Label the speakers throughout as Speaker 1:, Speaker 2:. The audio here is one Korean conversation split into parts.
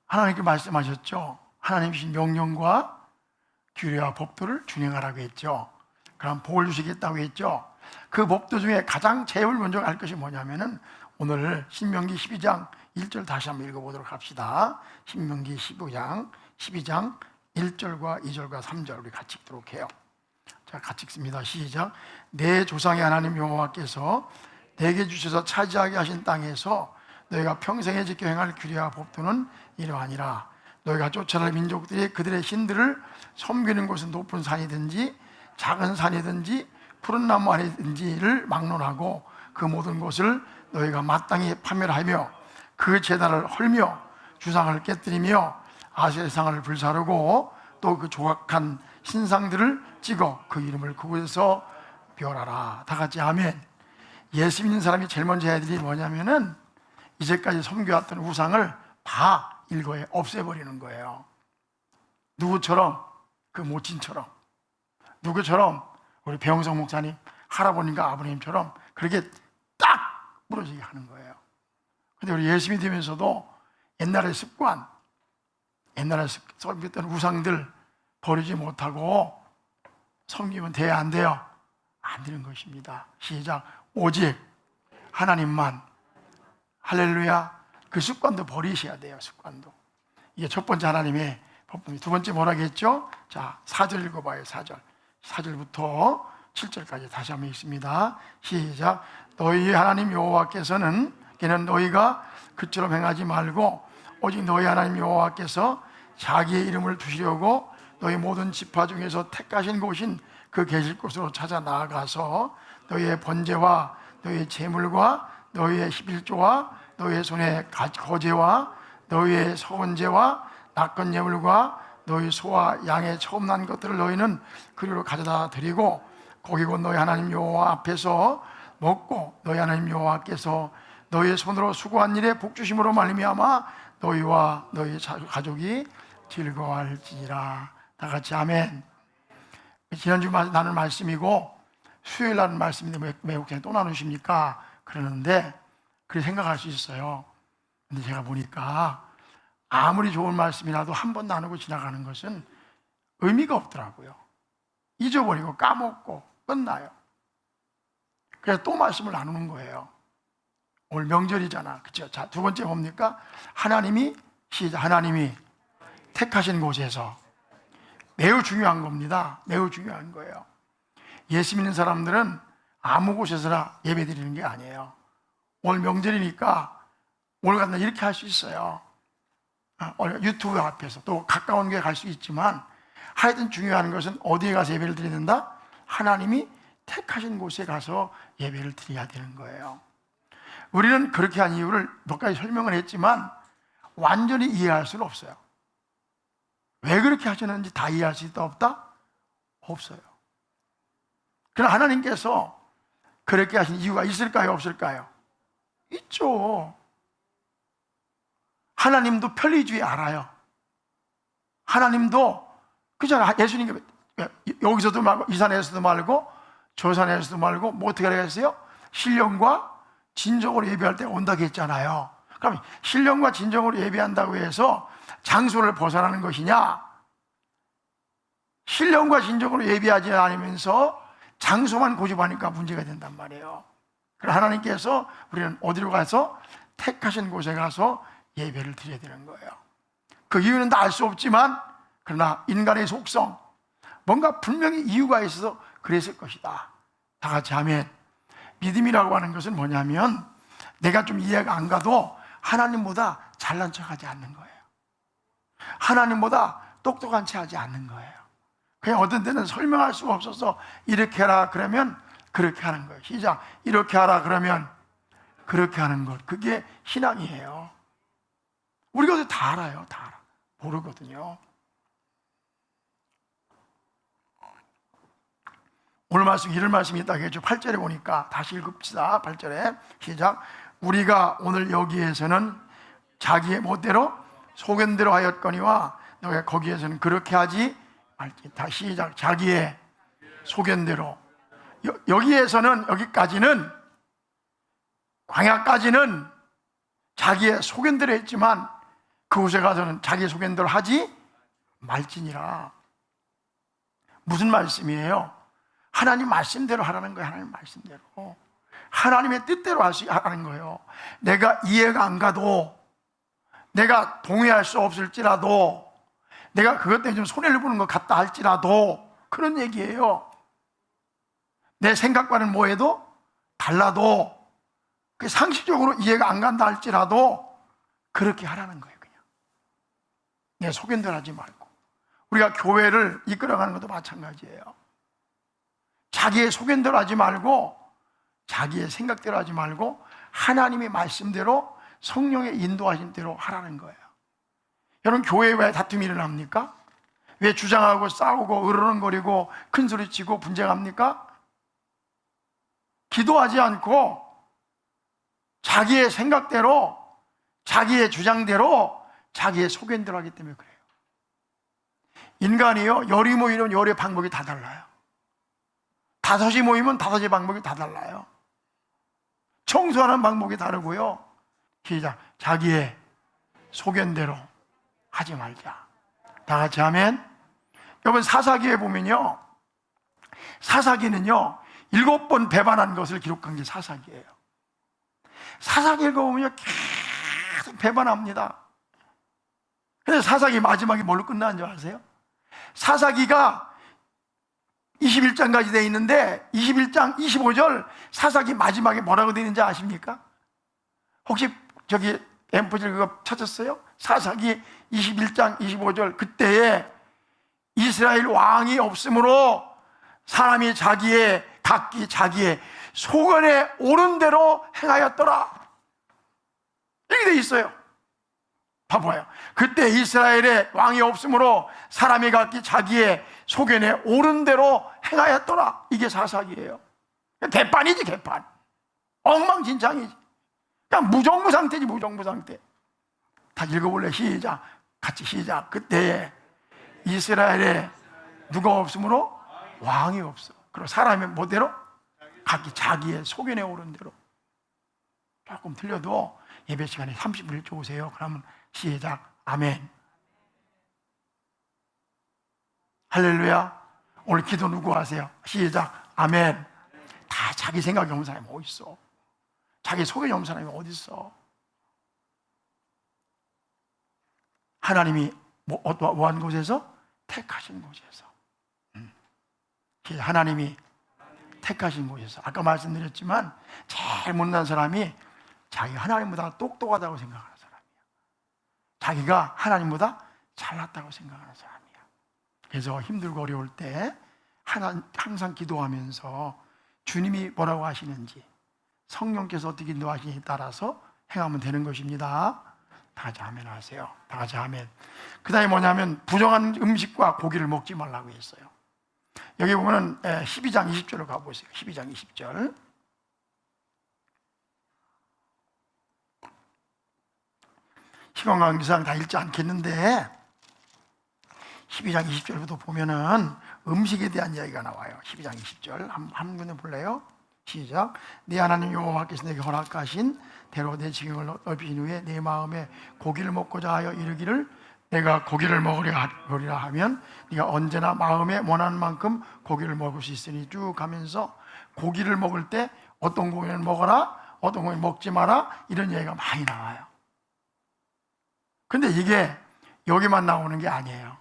Speaker 1: 하나님께 말씀하셨죠. 하나님이신 명령과 규례와 법도를 준행하라고 했죠. 그럼 복을 주시겠다고 했죠. 그 법도 중에 가장 제일 먼저 할 것이 뭐냐면은 오늘 신명기 12장 1절 다시 한번 읽어보도록 합시다. 신명기 12장 1절과 2절과 3절 우리 같이 읽도록 해요. 자, 같이 읽습니다. 시작. 내 조상의 하나님 여호와께서 내게 주셔서 차지하게 하신 땅에서 너희가 평생에 지켜 행할 규례와 법도는 이러하니라. 너희가 쫓아날 민족들이 그들의 신들을 섬기는 곳은 높은 산이든지 작은 산이든지 푸른 나무 아래든지를 막론하고 그 모든 곳을 너희가 마땅히 파멸하며 그 제단을 헐며 주상을 깨뜨리며 아세상을 불사르고 또 그 조각한 신상들을 찍어 그 이름을 그곳에서 멸하라. 다 같이 아멘. 예수 믿는 사람이 제일 먼저 해야 될 일이 뭐냐면은 이제까지 섬겨왔던 우상을 다 일거에 없애버리는 거예요. 누구처럼? 그 모친처럼. 누구처럼? 우리 배영성 목사님, 할아버님과 아버님처럼 그렇게 딱 부러지게 하는 거예요. 근데 우리 예수 믿으면서도 옛날의 습관, 옛날에 섬겼던 우상들 버리지 못하고 섬기면 돼요, 안 돼요? 안 되는 것입니다. 시작. 오직 하나님만. 할렐루야. 그 습관도 버리셔야 돼요. 습관도. 이게 첫 번째 하나님의 법칙. 두 번째 뭐라고 했죠? 자, 4절 읽어봐요. 4절부터 7절까지 다시 한번 읽습니다. 시작. 너희 하나님 여호와께서는 걔는 너희가 그처럼 행하지 말고 오직 너희 하나님 여호와께서 자기의 이름을 두시려고 너희 모든 지파 중에서 택하신 곳인 그 계실 곳으로 찾아 나아가서 너희의 번제와 너희의 제물과 너희의 11조와 너희의 손의 거제와 너희의 서원제와 낫건 예물과 너희 소와 양의 처음 난 것들을 너희는 그리로 가져다 드리고 거기 곧 너희 하나님 여호와 앞에서 먹고 너희 하나님 여호와께서 너희의 손으로 수고한 일에 복주심으로 말미암아 너희와 너희 가족이 즐거워할지니라. 다 같이 아멘. 지난주 나눌 말씀이고 수요일 날 말씀인데 왜 목사님 또 나누십니까? 그러는데 그렇게 생각할 수 있어요. 근데 제가 보니까 아무리 좋은 말씀이라도 한 번 나누고 지나가는 것은 의미가 없더라고요. 잊어버리고 까먹고 끝나요. 그래서 또 말씀을 나누는 거예요. 오늘 명절이잖아. 그렇죠? 자, 두 번째 뭡니까? 하나님이 택하신 곳에서. 매우 중요한 겁니다. 매우 중요한 거예요. 예수 믿는 사람들은 아무 곳에서나 예배 드리는 게 아니에요. 오늘 명절이니까 오늘 같은 날 이렇게 할 수 있어요. 유튜브 앞에서 또 가까운 교회 갈 수 있지만 하여튼 중요한 것은 어디에 가서 예배를 드려야 된다? 하나님이 택하신 곳에 가서 예배를 드려야 되는 거예요. 우리는 그렇게 한 이유를 몇 가지 설명을 했지만 완전히 이해할 수는 없어요. 왜 그렇게 하셨는지 다 이해할 수 있다 없다? 없어요. 그러나 하나님께서 그렇게 하신 이유가 있을까요? 없을까요? 있죠. 하나님도 편리주의 알아요. 하나님도 그잖아. 예수님 여기서도 말고 이 산에서도 말고 저 산에서도 말고 뭐 어떻게 하라고 했어요? 신령과 진정으로 예배할 때 온다고 했잖아요. 그럼 신령과 진정으로 예배한다고 해서 장소를 벗어나는 것이냐? 신령과 진정으로 예배하지 않으면서 장소만 고집하니까 문제가 된단 말이에요. 그래서 하나님께서 우리는 어디로 가서 택하신 곳에 가서 예배를 드려야 되는 거예요. 그 이유는 다 알 수 없지만 그러나 인간의 속성 뭔가 분명히 이유가 있어서 그랬을 것이다. 다 같이 아멘. 믿음이라고 하는 것은 뭐냐면 내가 좀 이해가 안 가도 하나님보다 잘난 척하지 않는 거예요. 하나님보다 똑똑한 체 하지 않는 거예요. 그냥 어떤 때는 설명할 수가 없어서 이렇게 하라 그러면 그렇게 하는 거예요. 시작. 이렇게 하라 그러면 그렇게 하는 것. 그게 신앙이에요. 우리가 다 알아요. 다 알아. 모르거든요. 오늘 말씀 이런 말씀이 있다고 했죠. 8절에 보니까 다시 읽읍시다. 8절에 시작. 우리가 오늘 여기에서는 자기의 멋대로 소견대로 하였거니와 너희가 거기에서는 그렇게 하지 말지. 다시 시작. 자기의 소견대로. 여기에서는 여기까지는 광야까지는 자기의 소견대로 했지만 그곳에 가서는 자기 소견대로 하지 말지니라. 무슨 말씀이에요? 하나님 말씀대로 하라는 거예요. 하나님 말씀대로, 하나님의 뜻대로 하라는 거예요. 내가 이해가 안 가도, 내가 동의할 수 없을지라도, 내가 그것 때문에 좀 손해를 보는 것 같다 할지라도, 그런 얘기예요. 내 생각과는 뭐해도 달라도, 그 상식적으로 이해가 안 간다 할지라도 그렇게 하라는 거예요. 그냥 내 소견대로 하지 말고. 우리가 교회를 이끌어가는 것도 마찬가지예요. 자기의 소견대로 하지 말고, 자기의 생각대로 하지 말고 하나님의 말씀대로, 성령의 인도하신 대로 하라는 거예요. 여러분, 교회에 왜 다툼이 일어납니까? 왜 주장하고 싸우고 으르렁거리고 큰소리치고 분쟁합니까? 기도하지 않고 자기의 생각대로, 자기의 주장대로, 자기의 소견대로 하기 때문에 그래요. 인간이요, 열이 모이면 열의 방법이 다 달라요. 다섯이 모이면 다섯의 방법이 다 달라요. 청소하는 방법이 다르고요. 시작. 자기의 소견대로 하지 말자. 다 같이 아멘. 여러분, 사사기에 보면요, 사사기는요 7번 배반한 것을 기록한 게 사사기예요. 사사기 읽어보면요 계속 배반합니다. 그래서 사사기 마지막에 뭘로 끝나는 줄 아세요? 사사기가 21장까지 되어 있는데 21장 25절 사사기 마지막에 뭐라고 되어 있는지 아십니까? 혹시 저기 엠포질 그거 찾았어요? 사사기 21장 25절, 그때에 이스라엘 왕이 없으므로 사람이 각기 자기의 소견에 옳은 대로 행하였더라, 이렇게 되어 있어요. 봐봐요. 그때 이스라엘에 왕이 없으므로 사람이 각기 자기의 소견에 옳은 대로 행하였더라. 이게 사사기예요. 개판이지, 개판. 엉망진창이지. 그냥 무정부 상태지, 무정부 상태. 다 읽어볼래? 시작. 같이 시작. 그때에 이스라엘에 누가 없으므로 왕이 없어. 그리고 사람의 뭐대로? 각기 자기의 소견에 옳은 대로. 조금 틀려도 예배 시간에 30분 일찍 오세요. 그러면 시작. 아멘. 할렐루야. 오늘 기도 누구 하세요? 시작. 아멘. 다 자기 생각이 없는 사람이 어디 있어? 자기 소견이 없는 사람이 어디 있어? 하나님이 뭐한 곳에서? 택하신 곳에서. 하나님이 택하신 곳에서. 아까 말씀드렸지만 제일 못난 사람이 자기 하나님보다 똑똑하다고 생각하는 사람이야. 자기가 하나님보다 잘났다고 생각하는 사람이야. 그래서 힘들고 어려울 때 항상 기도하면서 주님이 뭐라고 하시는지, 성령께서 어떻게 인도하시는지에 따라서 행하면 되는 것입니다. 다 같이 아멘 하세요. 다 같이 아멘. 그 다음에 뭐냐면 부정한 음식과 고기를 먹지 말라고 했어요. 여기 보면은 12장 20절로 가보세요. 12장 20절. 시간 관계상 다 읽지 않겠는데 12장 20절부터 보면은 음식에 대한 이야기가 나와요. 12장 20절 한 군데 볼래요? 시작. 네 하나님 여호와께서 내게 허락하신 대로 내 지경을 넓히신 후에 내 마음에 고기를 먹고자 하여 이르기를 내가 고기를 먹으리라 하면 네가 언제나 마음에 원하는 만큼 고기를 먹을 수 있으니, 쭉 가면서 고기를 먹을 때 어떤 고기는 먹어라, 어떤 고기는 먹지 마라, 이런 얘기가 많이 나와요. 근데 이게 여기만 나오는 게 아니에요.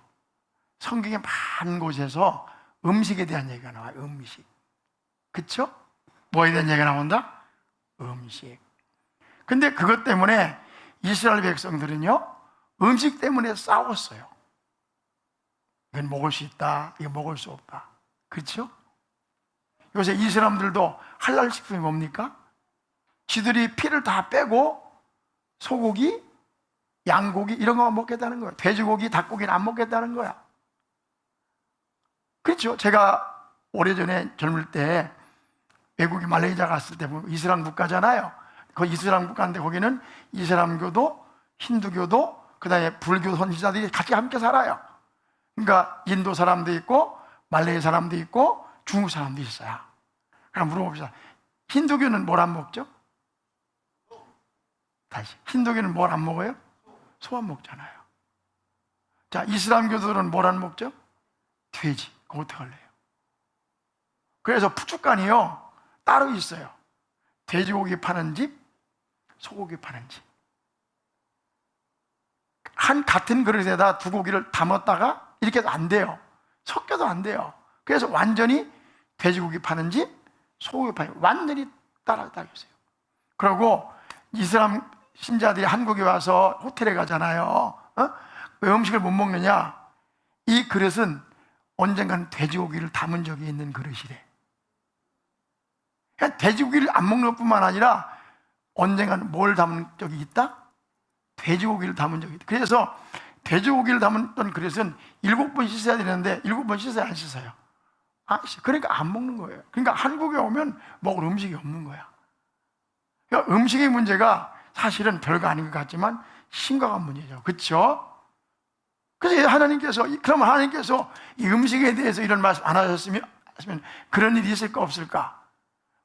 Speaker 1: 성경의 많은 곳에서 음식에 대한 얘기가 나와요. 음식. 그쵸? 뭐에 대한 얘기가 나온다? 음식. 근데 그것 때문에 이스라엘 백성들은요 음식 때문에 싸웠어요. 이건 먹을 수 있다, 이거 먹을 수 없다. 그렇죠? 요새 이 사람들도 할랄 식품이 뭡니까? 지들이 피를 다 빼고 소고기, 양고기 이런 거만 먹겠다는 거예요. 돼지고기, 닭고기는 안 먹겠다는 거야. 그렇죠? 제가 오래전에 젊을 때 외국에 말레이시아 갔을 때 보면 이슬람 국가잖아요. 그 이슬람 국가인데 거기는 이슬람교도, 힌두교도, 그 다음에 불교 선지자들이 같이 함께 살아요. 그러니까 인도 사람도 있고 말레이 사람도 있고 중국 사람도 있어요. 그럼 물어봅시다. 힌두교는 뭘 안 먹죠? 다시. 힌두교는 뭘 안 먹어요? 소만 먹잖아요. 자, 이슬람교도들은 뭐라는 목적? 돼지. 그거 어떻게 할래요? 그래서 푸주간이요 따로 있어요. 돼지고기 파는 집, 소고기 파는 집. 한 같은 그릇에다 두 고기를 담았다가 이렇게 해도 안 돼요. 섞여도 안 돼요. 그래서 완전히 돼지고기 파는 집, 소고기 파는 집 완전히 따로 있어요. 그리고 이슬람 신자들이 한국에 와서 호텔에 가잖아요. 왜 음식을 못 먹느냐? 이 그릇은 언젠간 돼지고기를 담은 적이 있는 그릇이래. 그냥 돼지고기를 안 먹는 것뿐만 아니라 언젠간 뭘 담은 적이 있다? 돼지고기를 담은 적이 있다. 그래서 돼지고기를 담은 그릇은 7번 씻어야 되는데 7번 씻어야 안 씻어요. 그러니까 안 먹는 거예요. 그러니까 한국에 오면 먹을 음식이 없는 거야. 그러니까 음식의 문제가 사실은 별거 아닌 것 같지만 심각한 문제죠. 그렇죠? 그래서 그러면 하나님께서 이 음식에 대해서 이런 말씀 안 하셨으면 그런 일이 있을까 없을까?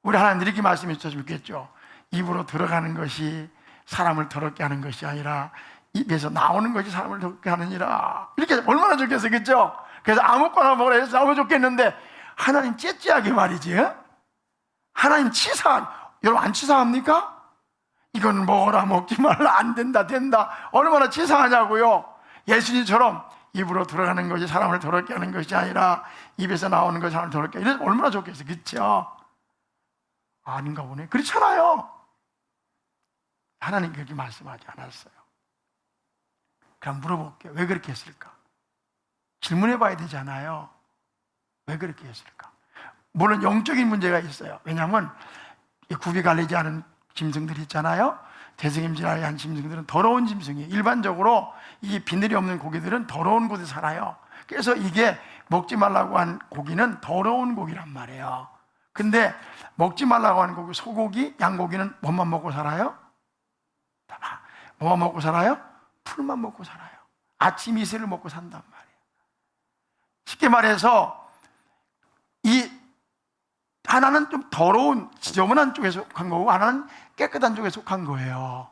Speaker 1: 우리 하나님 이렇게 말씀해 주셨으면 좋겠죠. 입으로 들어가는 것이 사람을 더럽게 하는 것이 아니라 입에서 나오는 것이 사람을 더럽게 하느니라. 이렇게 얼마나 좋겠어요, 그렇죠? 그래서 아무거나 먹으라 해서 너무 좋겠는데 하나님 째째하게 말이지. 하나님 여러분 안 치사합니까? 이건 먹어라 먹지 말라 안 된다 얼마나 치사하냐고요. 예수님처럼 입으로 들어가는 것이 사람을 더럽게 하는 것이 아니라 입에서 나오는 것이 사람을 더럽게 하는 것이 얼마나 좋겠어요, 그렇죠? 아닌가 보네. 그렇잖아요. 하나님 그렇게 말씀하지 않았어요. 그럼 물어볼게요. 왜 그렇게 했을까? 질문해 봐야 되잖아요. 왜 그렇게 했을까? 물론 영적인 문제가 있어요. 왜냐하면 굽이 갈리지 않은 짐승들이 있잖아요. 대승임질하지 않은 짐승들은 더러운 짐승이에요. 일반적으로 이 비늘이 없는 고기들은 더러운 곳에 살아요. 그래서 이게 먹지 말라고 한 고기는 더러운 고기란 말이에요. 근데 먹지 말라고 하는 고기, 소고기, 양고기는 뭐만 먹고 살아요? 뭐만 먹고 살아요? 풀만 먹고 살아요. 아침 이슬을 먹고 산단 말이에요. 쉽게 말해서 이 하나는 좀 더러운 지저분한 쪽에 속한 거고 하나는 깨끗한 쪽에 속한 거예요.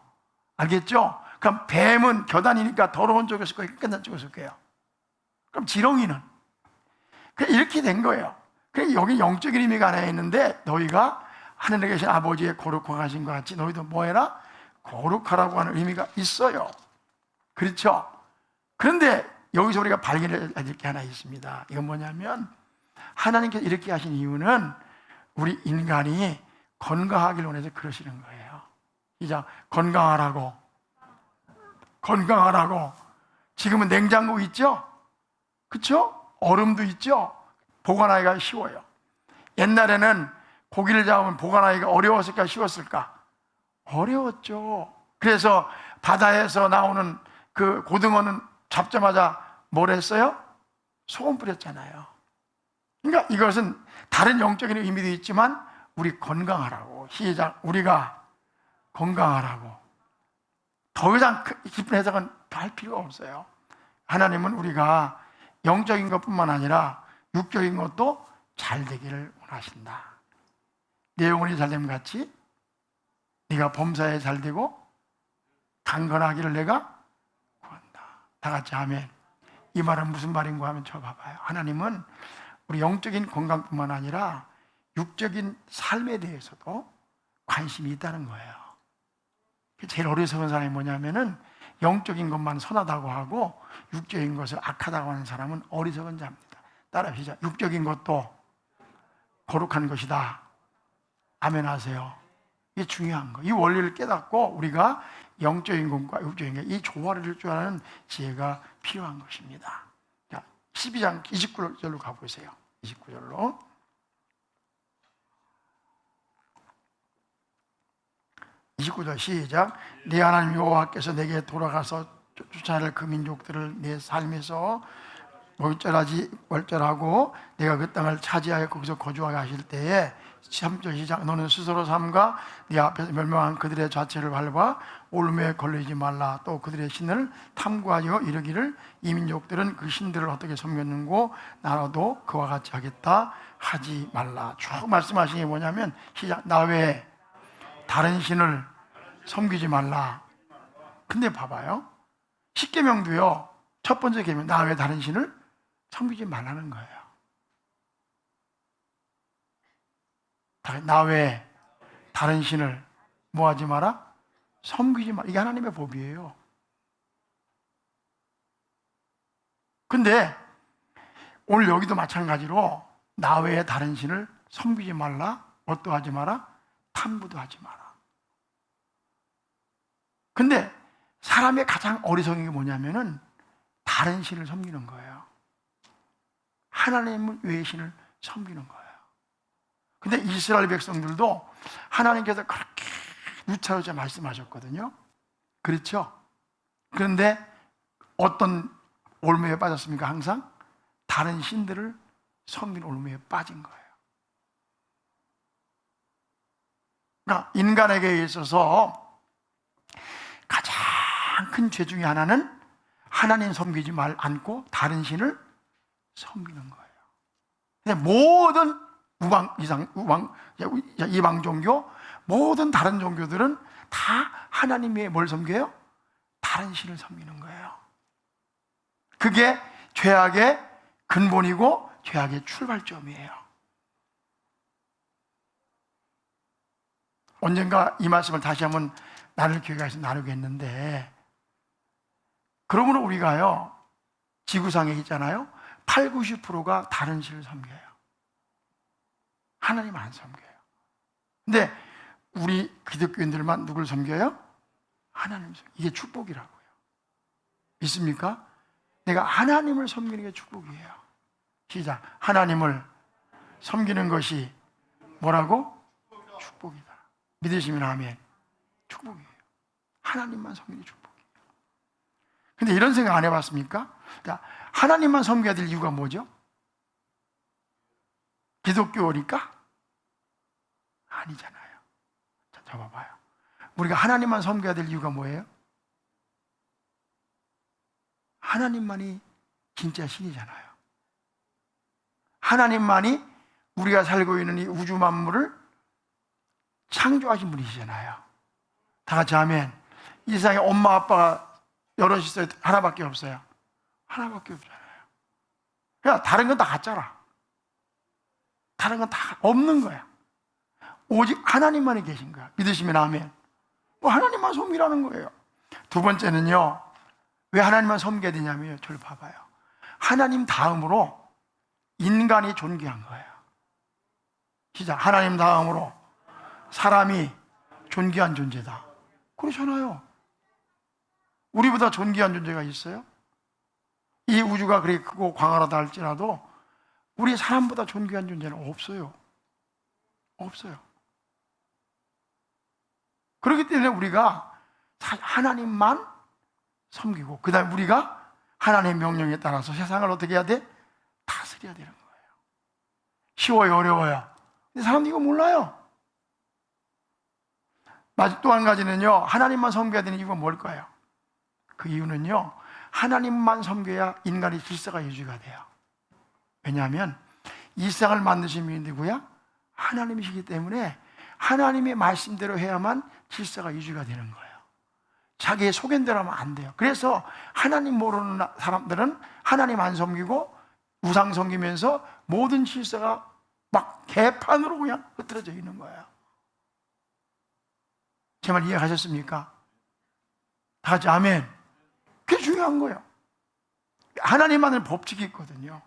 Speaker 1: 알겠죠? 그럼 뱀은 겨다니니까 더러운 쪽에 속하고 깨끗한 쪽에 속해요. 그럼 지렁이는 이렇게 된 거예요. 여기 영적인 의미가 하나 있는데 너희가 하늘에 계신 아버지의 거룩하신 것 같이 너희도 뭐 해라? 거룩하라고 하는 의미가 있어요. 그렇죠? 그런데 여기서 우리가 발견해야 될 게 하나 있습니다. 이건 뭐냐면 하나님께서 이렇게 하신 이유는 우리 인간이 건강하길 원해서 그러시는 거예요. 이제 건강하라고. 지금은 냉장고 있죠? 그렇죠? 얼음도 있죠? 보관하기가 쉬워요. 옛날에는 고기를 잡으면 보관하기가 어려웠을까 쉬웠을까? 어려웠죠. 그래서 바다에서 나오는 그 고등어는 잡자마자 뭘 했어요? 소금 뿌렸잖아요. 그러니까 이것은 다른 영적인 의미도 있지만 우리 건강하라고. 시작. 우리가 건강하라고. 더 이상 깊은 해석은 더 할 필요가 없어요. 하나님은 우리가 영적인 것뿐만 아니라 육적인 것도 잘 되기를 원하신다. 내 영혼이 잘 되면 같이 네가 범사에 잘 되고 강건하기를 내가 구한다. 다 같이 아멘. 이 말은 무슨 말인가 하면 저 봐봐요. 하나님은 우리 영적인 건강뿐만 아니라 육적인 삶에 대해서도 관심이 있다는 거예요. 제일 어리석은 사람이 뭐냐면은 영적인 것만 선하다고 하고 육적인 것을 악하다고 하는 사람은 어리석은 자입니다. 따라하시죠. 육적인 것도 거룩한 것이다. 아멘 하세요. 이게 중요한 거. 이 원리를 깨닫고 우리가 영적인 것과 육적인 것, 이 조화를 이룰 줄 아는 지혜가 필요한 것입니다. 자, 12장 29절로 가보세요. 29절로. 29절 시작. 네 하나님 여호와께서 내게 돌아가서 쫓아낼 그 민족들을 내 삶에서 멀쩡하고 내가 그 땅을 차지하여 거기서 거주하게 하실 때에 3절 시작. 너는 스스로 삼가 네 앞에서 멸망한 그들의 자체를 밟아 올무에 걸리지 말라. 또 그들의 신을 탐구하여 이르기를 이 민족들은 그 신들을 어떻게 섬겼는고 나도 그와 같이 하겠다 하지 말라. 쭉 말씀하신 게 뭐냐면 시작. 나 외에 다른 신을 섬기지 말라. 근데 봐봐요. 십계명도요, 첫 번째 계명, 나 외에 다른 신을 섬기지 말라는 거예요. 나 외에 다른 신을 뭐 하지 마라? 섬기지 마라. 이게 하나님의 법이에요. 근데 오늘 여기도 마찬가지로 나 외에 다른 신을 섬기지 말라, 어떠하지 마라? 탐구도 하지 마라. 근데 사람의 가장 어리석은 게 뭐냐면은 다른 신을 섬기는 거예요. 하나님 외의 신을 섬기는 거예요. 근데 이스라엘 백성들도 하나님께서 그렇게 유차유차 말씀하셨거든요. 그렇죠? 그런데 어떤 올무에 빠졌습니까? 항상 다른 신들을 섬기는 올무에 빠진 거예요. 그러니까 인간에게 있어서 가장 큰 죄 중에 하나는 하나님 섬기지 않고 다른 신을 섬기는 거예요. 근데 모든 이방 종교, 모든 다른 종교들은 다 하나님의 뭘 섬겨요? 다른 신을 섬기는 거예요. 그게 죄악의 근본이고 죄악의 출발점이에요. 언젠가 이 말씀을 다시 한번 나눌 기회가 있어서 나누겠는데, 그러므로 우리가요, 지구상에 있잖아요, 80~90%가 다른 신을 섬겨요. 하나님 안 섬겨요. 근데 우리 기독교인들만 누굴 섬겨요? 하나님 섬겨요. 이게 축복이라고요. 믿습니까? 내가 하나님을 섬기는 게 축복이에요. 시작. 하나님을 섬기는 것이 뭐라고? 축복이다. 믿으시면 아멘. 축복이에요. 하나님만 섬기는 게 축복이에요. 근데 이런 생각 안 해봤습니까? 그러니까 하나님만 섬겨야 될 이유가 뭐죠? 기독교니까? 아니잖아요. 자, 봐봐요. 우리가 하나님만 섬겨야 될 이유가 뭐예요? 하나님만이 진짜 신이잖아요. 하나님만이 우리가 살고 있는 이 우주 만물을 창조하신 분이시잖아요. 다 같이 아멘. 이 세상에 엄마 아빠가 여럿이 있어요. 하나밖에 없어요. 하나밖에 없잖아요. 그러니까 다른 건 다 가짜라. 다른 건 다 없는 거야. 오직 하나님만이 계신 거야. 믿으시면 아멘. 하나님만 섬기라는 거예요. 두 번째는요, 왜 하나님만 섬겨야 되냐면요, 저를 봐봐요. 하나님 다음으로 인간이 존귀한 거예요. 시작. 하나님 다음으로 사람이 존귀한 존재다. 그렇잖아요. 우리보다 존귀한 존재가 있어요? 이 우주가 그렇게 크고 광활하다 할지라도 우리 사람보다 존귀한 존재는 없어요. 없어요. 그렇기 때문에 우리가 하나님만 섬기고, 그 다음에 우리가 하나님의 명령에 따라서 세상을 어떻게 해야 돼? 다스려야 되는 거예요. 쉬워요, 어려워요? 근데 사람들이 이거 몰라요. 또 한 가지는요, 하나님만 섬겨야 되는 이유가 뭘까요? 그 이유는요, 하나님만 섬겨야 인간의 질서가 유지가 돼요. 왜냐하면 이 세상을 만드신 분이 누구야? 하나님이시기 때문에 하나님의 말씀대로 해야만 질서가 유지가 되는 거예요. 자기의 소견대로 하면 안 돼요. 그래서 하나님 모르는 사람들은 하나님 안 섬기고 우상 섬기면서 모든 질서가 막 개판으로 그냥 흐트러져 있는 거예요. 제 말 이해하셨습니까? 다 같이 아멘. 그게 중요한 거예요. 하나님만의 법칙이 있거든요.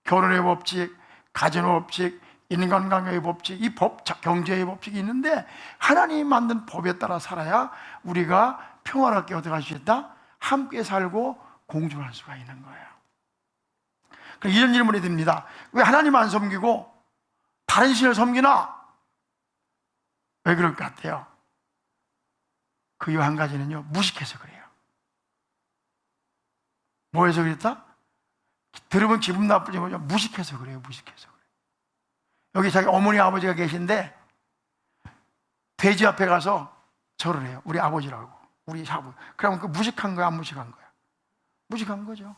Speaker 1: 결혼의 법칙, 가정의 법칙, 인간관계의 법칙, 이 경제의 법칙이 있는데 하나님이 만든 법에 따라 살아야 우리가 평화롭게 어떻게 할 수 있다? 함께 살고 공존할 수가 있는 거예요. 이런 질문이 듭니다. 왜 하나님 안 섬기고 다른 신을 섬기나? 왜 그럴 것 같아요? 그 이유 한 가지는요, 무식해서 그래요. 뭐해서 그랬다? 들으면 기분 나쁘지 뭐죠? 무식해서 그래요. 무식해서 그래요. 여기 자기 어머니 아버지가 계신데 돼지 앞에 가서 절을 해요. 우리 아버지라고, 우리 사부. 그러면 그 무식한 거야, 안 무식한 거야? 무식한 거죠.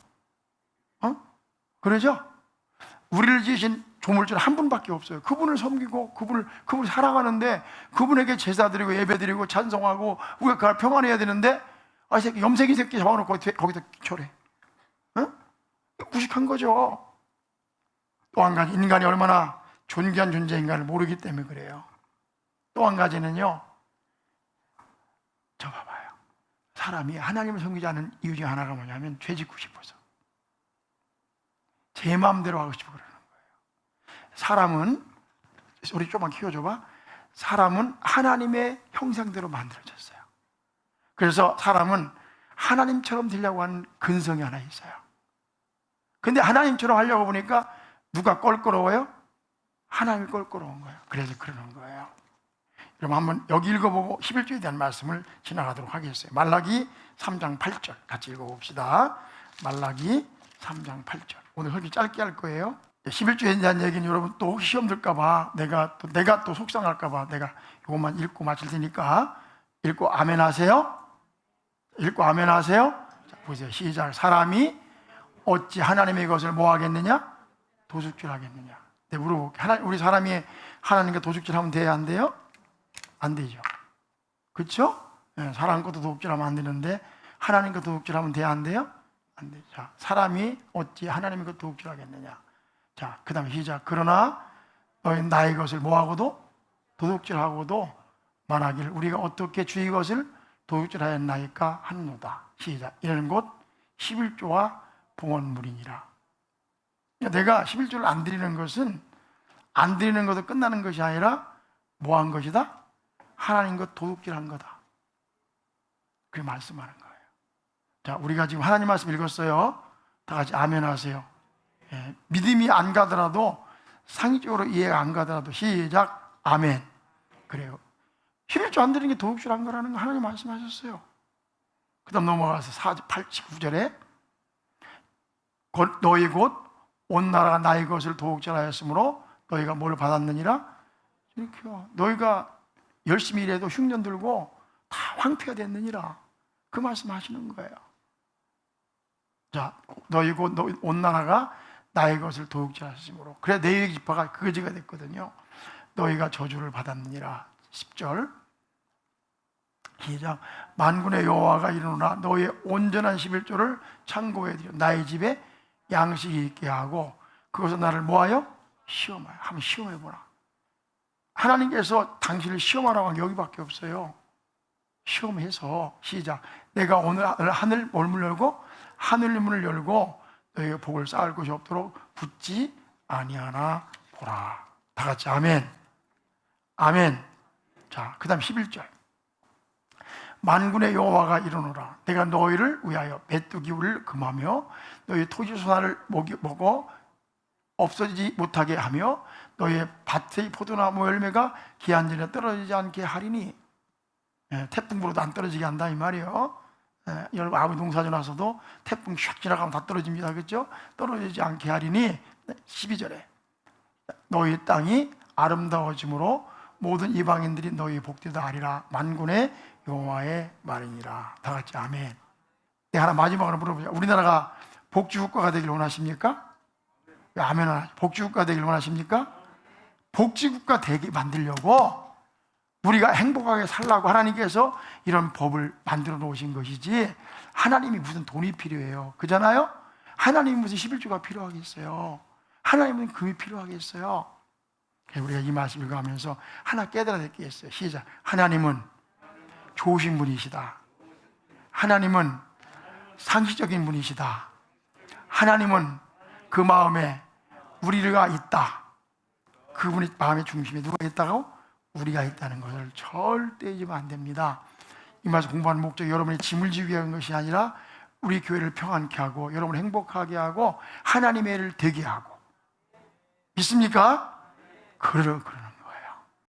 Speaker 1: 그러죠? 우리를 지으신 조물주는 한 분밖에 없어요. 그분을 섬기고 그분을 사랑하는데, 그분에게 제사 드리고 예배 드리고 찬송하고 우리가 그걸 평안해야 되는데 이 새끼 염색이 새끼 잡아놓고 거기다 절해. 무식한 거죠. 또 한 가지, 인간이 얼마나 존귀한 존재인가를 모르기 때문에 그래요. 또 한 가지는요, 저 봐봐요. 사람이 하나님을 섬기지 않는 이유 중 하나가 뭐냐면 죄 짓고 싶어서, 제 마음대로 하고 싶어 그러는 거예요. 사람은, 우리 조금만 키워줘봐. 사람은 하나님의 형상대로 만들어졌어요. 그래서 사람은 하나님처럼 되려고 하는 근성이 하나 있어요. 근데 하나님처럼 하려고 보니까 누가 껄끄러워요? 하나님이 껄끄러운 거예요. 그래서 그러는 거예요. 그럼 한번 여기 읽어보고 11조에 대한 말씀을 지나가도록 하겠어요. 말라기 3장 8절 같이 읽어봅시다. 말라기 3장 8절. 오늘 설교 짧게 할 거예요. 11조에 대한 얘기는 여러분 또 혹시 시험 들까봐 내가 또 속상할까봐 내가 이것만 읽고 마칠 테니까 읽고 아멘 하세요. 읽고 아멘 하세요. 자, 보세요. 시작. 사람이 어찌 하나님의 것을 뭐 하겠느냐? 도둑질 하겠느냐? 네, 물어볼게요. 우리 사람이 하나님과 도둑질 하면 돼야 안 돼요? 안 되죠. 그렇죠? 네, 사람 것도 도둑질하면 안 되는데 하나님과 도둑질하면 돼야 안 돼요? 안 되죠. 자, 사람이 어찌 하나님의 것 도둑질하겠느냐? 자, 그 다음에 시작. 그러나 너희 나의 것을 뭐하고도 도둑질하고도 말하기를 우리가 어떻게 주의 것을 도둑질하였나이까 하노다. 시작. 이는 곧 11조와 봉헌물이니라. 내가 11조를 안 드리는 것은 안 드리는 것도 끝나는 것이 아니라 뭐 한 것이다? 하나님 것 도둑질한 거다. 그렇게 말씀하는 거예요. 자, 우리가 지금 하나님 말씀 읽었어요. 다 같이 아멘 하세요. 예, 믿음이 안 가더라도 상식적으로 이해가 안 가더라도 시작 아멘. 그래요. 11조 안 드리는 게 도둑질한 거라는 거 하나님 말씀하셨어요. 그 다음 넘어가서 89절에 너희 곧 온 나라가 나의 것을 도둑질하였으므로 너희가 뭘 받았느니라? 이렇게요. 너희가 열심히 일해도 흉년 들고 다 황폐가 됐느니라. 그 말씀 하시는 거예요. 자, 너희 곧 온 나라가 나의 것을 도둑질하였으므로. 그래 내 지파가 거지가 됐거든요. 너희가 저주를 받았느니라. 10절 시작. 만군의 여호와가 이르노라 너희의 온전한 11조를 창고에 들여 나의 집에 양식이 있게 하고 그것은 나를 뭐하여? 시험하여. 한번 시험해보라. 하나님께서 당신을 시험하라고 한 게 여기밖에 없어요. 시험해서 시작. 내가 오늘 하늘 문을 열고 하늘 문을 열고 너희의 복을 쌓을 곳이 없도록 붙지 아니하나 보라. 다 같이 아멘. 아멘. 자, 그 다음 11절. 만군의 여호와가 이르노라 내가 너희를 위하여 메뚜기를 금하며 너희 토지 소산을 먹어 없어지지 못하게 하며 너희의 밭의 포도나무 열매가 기한 전에 떨어지지 않게 하리니. 태풍 불어도 안 떨어지게 한다 이 말이에요. 여러분 아무 농사져 나서도 태풍 샥 지나가면 다 떨어집니다. 그렇죠? 떨어지지 않게 하리니. 12절에 너희 땅이 아름다워짐으로 모든 이방인들이 너희 복되다 하리라. 만군의 여호와의 말이니라. 다 같이 아멘. 네, 하나 마지막으로 물어보자. 우리나라가 복지국가가 되길 원하십니까? 왜 아멘 하나? 복지국가 되길 원하십니까? 복지국가 되게 만들려고 우리가 행복하게 살라고 하나님께서 이런 법을 만들어 놓으신 것이지 하나님이 무슨 돈이 필요해요. 그잖아요? 하나님이 무슨 11조가 필요하겠어요. 하나님은 금이 필요하겠어요. 우리가 이 말씀 읽어가면서 하나 깨달아야 될 게 있어요. 시작. 하나님은 좋으신 분이시다. 하나님은 상식적인 분이시다. 하나님은 그 마음에 우리가 있다. 그분의 마음의 중심에 누가 있다고? 우리가 있다는 것을 절대 잊으면 안 됩니다. 이 말씀 공부하는 목적이 여러분이 짐을 지기 위한 것이 아니라 우리 교회를 평안케 하고 여러분을 행복하게 하고 하나님의 일을 되게 하고. 믿습니까? 그러나